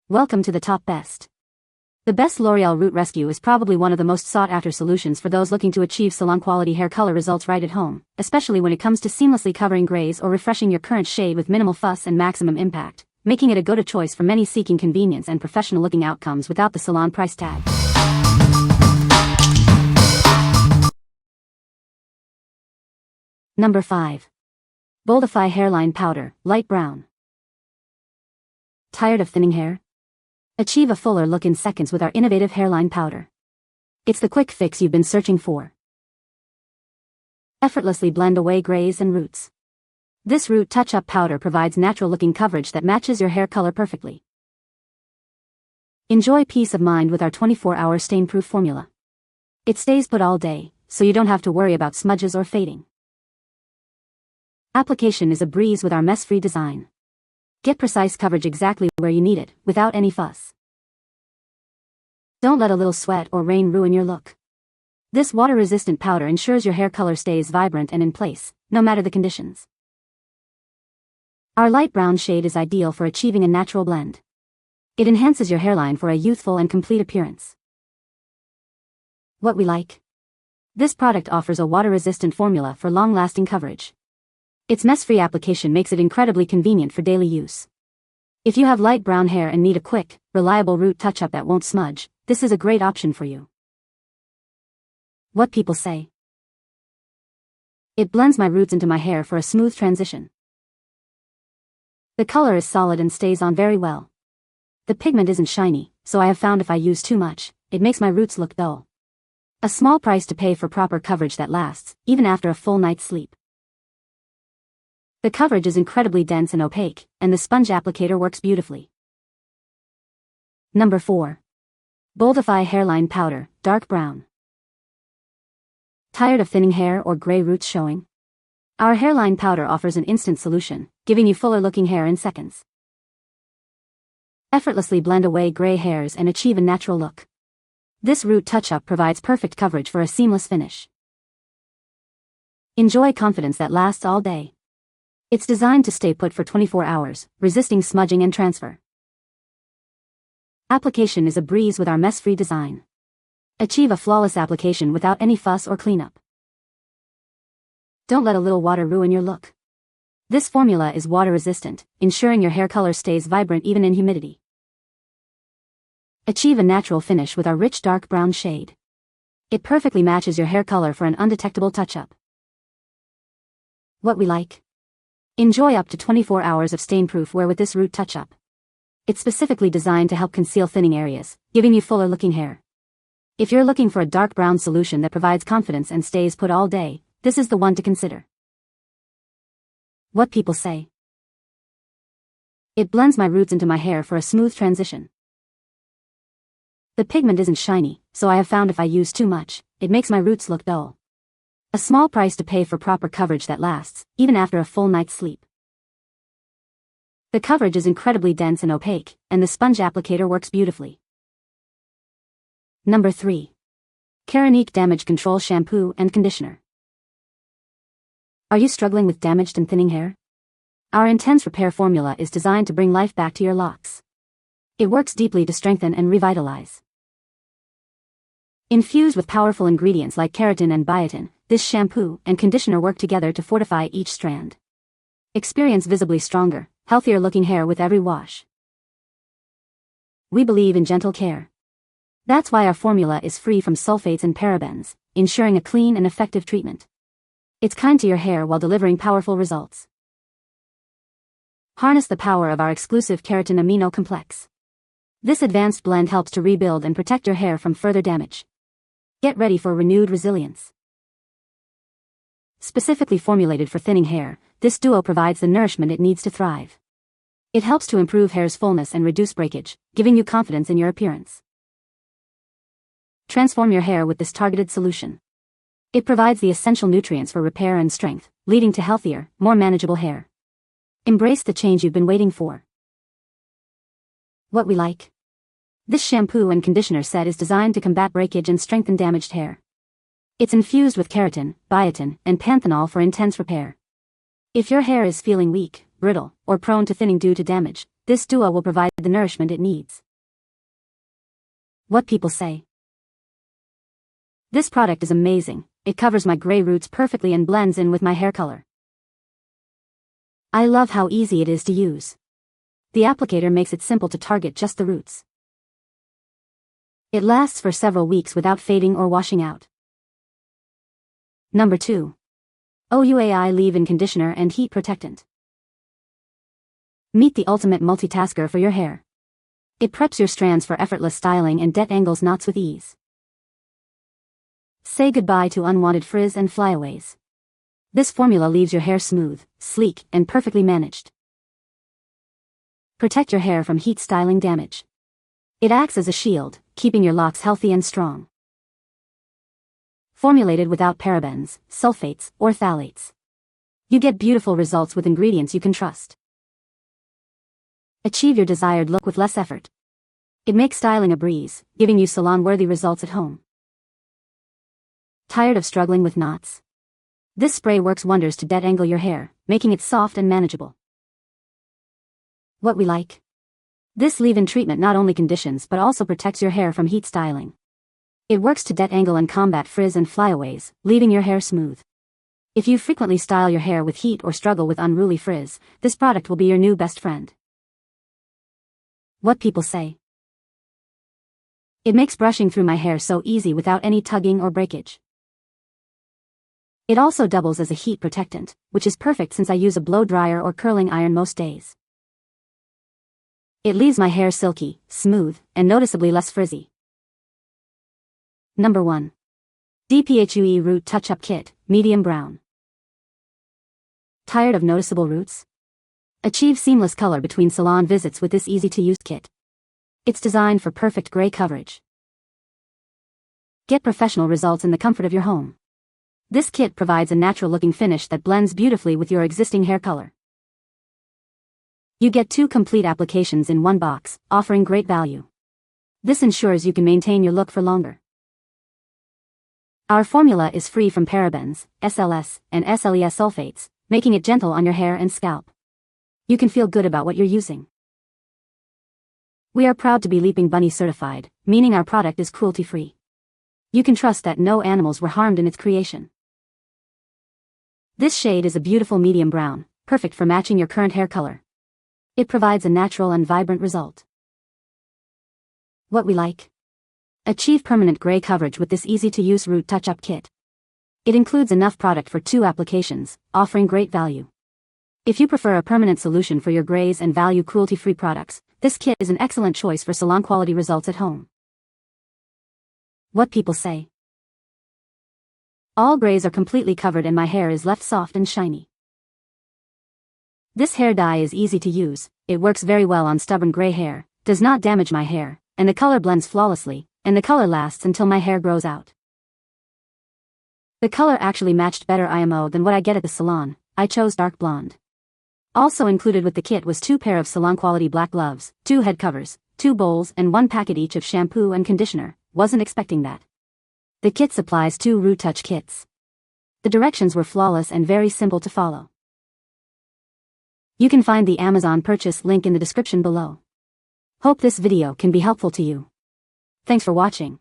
Welcome to the top best. The best Loreal Root Rescue is probably one of the most sought-after solutions for those looking to achieve salon-quality hair color results right at home, especially when it comes to seamlessly covering grays or refreshing your current shade with minimal fuss and maximum impact, making it a go-to choice for many seeking convenience and professional-looking outcomes without the salon price tag. Number 5. BOLDIFY Hairline Powder, Light Brown. Tired of thinning hair? Achieve a fuller look in seconds with our innovative hairline powder. It's the quick fix you've been searching for. Effortlessly blend away grays and roots. This root touch-up powder provides natural-looking coverage that matches your hair color perfectly. Enjoy peace of mind with our 24-hour stain-proof formula. It stays put all day, so you don't have to worry about smudges or fading. Application is a breeze with our mess-free design. Get precise coverage exactly where you need it, without any fuss. Don't let a little sweat or rain ruin your look. This water-resistant powder ensures your hair color stays vibrant and in place, no matter the conditions. Our light brown shade is ideal for achieving a natural blend. It enhances your hairline for a youthful and complete appearance. What we like? This product offers a water-resistant formula for long-lasting coverage. Its mess-free application makes it incredibly convenient for daily use. If you have light brown hair and need a quick, reliable root touch-up that won't smudge, this is a great option for you. What people say? It blends my roots into my hair for a smooth transition. The color is solid and stays on very well. The pigment isn't shiny, so I have found if I use too much, it makes my roots look dull. A small price to pay for proper coverage that lasts, even after a full night's sleep. The coverage is incredibly dense and opaque, and the sponge applicator works beautifully. Number 4. BOLDIFY Hairline Powder, Dark Brown. Tired of thinning hair or gray roots showing? Our hairline powder offers an instant solution, giving you fuller-looking hair in seconds. Effortlessly blend away gray hairs and achieve a natural look. This root touch-up provides perfect coverage for a seamless finish. Enjoy confidence that lasts all day. It's designed to stay put for 24 hours, resisting smudging and transfer. Application is a breeze with our mess-free design. Achieve a flawless application without any fuss or cleanup. Don't let a little water ruin your look. This formula is water-resistant, ensuring your hair color stays vibrant even in humidity. Achieve a natural finish with our rich dark brown shade. It perfectly matches your hair color for an undetectable touch-up. What we like? Enjoy up to 24 hours of stain-proof wear with this root touch-up. It's specifically designed to help conceal thinning areas, giving you fuller-looking hair. If you're looking for a dark brown solution that provides confidence and stays put all day, this is the one to consider. What people say? It blends my roots into my hair for a smooth transition. The pigment isn't shiny, so I have found if I use too much, it makes my roots look dull. A small price to pay for proper coverage that lasts, even after a full night's sleep. The coverage is incredibly dense and opaque, and the sponge applicator works beautifully. Number 3. Keranique Damage Control Shampoo and Conditioner. Are you struggling with damaged and thinning hair? Our intense repair formula is designed to bring life back to your locks. It works deeply to strengthen and revitalize. Infused with powerful ingredients like keratin and biotin, this shampoo and conditioner work together to fortify each strand. Experience visibly stronger, healthier-looking hair with every wash. We believe in gentle care. That's why our formula is free from sulfates and parabens, ensuring a clean and effective treatment. It's kind to your hair while delivering powerful results. Harness the power of our exclusive keratin amino complex. This advanced blend helps to rebuild and protect your hair from further damage. Get ready for renewed resilience. Specifically formulated for thinning hair, this duo provides the nourishment it needs to thrive. It helps to improve hair's fullness and reduce breakage, giving you confidence in your appearance. Transform your hair with this targeted solution. It provides the essential nutrients for repair and strength, leading to healthier, more manageable hair. Embrace the change you've been waiting for. What we like? This shampoo and conditioner set is designed to combat breakage and strengthen damaged hair. It's infused with keratin, biotin, and panthenol for intense repair. If your hair is feeling weak, brittle, or prone to thinning due to damage, this duo will provide the nourishment it needs. What people say. This product is amazing. It covers my gray roots perfectly and blends in with my hair color. I love how easy it is to use. The applicator makes it simple to target just the roots. It lasts for several weeks without fading or washing out. Number 2. OUAI Leave-In Conditioner and Heat Protectant. Meet the ultimate multitasker for your hair. It preps your strands for effortless styling and detangles knots with ease. Say goodbye to unwanted frizz and flyaways. This formula leaves your hair smooth, sleek, and perfectly managed. Protect your hair from heat styling damage. It acts as a shield, keeping your locks healthy and strong. Formulated without parabens, sulfates, or phthalates. You get beautiful results with ingredients you can trust. Achieve your desired look with less effort. It makes styling a breeze, giving you salon-worthy results at home. Tired of struggling with knots? This spray works wonders to detangle your hair, making it soft and manageable. What we like. This leave-in treatment not only conditions but also protects your hair from heat styling. It works to detangle and combat frizz and flyaways, leaving your hair smooth. If you frequently style your hair with heat or struggle with unruly frizz, this product will be your new best friend. What people say. It makes brushing through my hair so easy without any tugging or breakage. It also doubles as a heat protectant, which is perfect since I use a blow dryer or curling iron most days. It leaves my hair silky, smooth, and noticeably less frizzy. Number 1. dpHUE Root Touch-Up Kit, Medium Brown. Tired of noticeable roots? Achieve seamless color between salon visits with this easy-to-use kit. It's designed for perfect gray coverage. Get professional results in the comfort of your home. This kit provides a natural-looking finish that blends beautifully with your existing hair color. You get 2 complete applications in one box, offering great value. This ensures you can maintain your look for longer. Our formula is free from parabens, SLS, and SLES sulfates, making it gentle on your hair and scalp. You can feel good about what you're using. We are proud to be Leaping Bunny certified, meaning our product is cruelty-free. You can trust that no animals were harmed in its creation. This shade is a beautiful medium brown, perfect for matching your current hair color. It provides a natural and vibrant result. What we like. Achieve permanent gray coverage with this easy-to-use root touch-up kit. It includes enough product for 2 applications, offering great value. If you prefer a permanent solution for your grays and value cruelty-free products, this kit is an excellent choice for salon-quality results at home. What people say. All grays are completely covered and my hair is left soft and shiny. This hair dye is easy to use, it works very well on stubborn gray hair, does not damage my hair, and the color blends flawlessly, and the color lasts until my hair grows out. The color actually matched better IMO than what I get at the salon. I chose dark blonde. Also included with the kit was 2 pair of salon-quality black gloves, 2 head covers, 2 bowls and 1 packet each of shampoo and conditioner. Wasn't expecting that. The kit supplies 2 root touch kits. The directions were flawless and very simple to follow. You can find the Amazon purchase link in the description below. Hope this video can be helpful to you. Thanks for watching.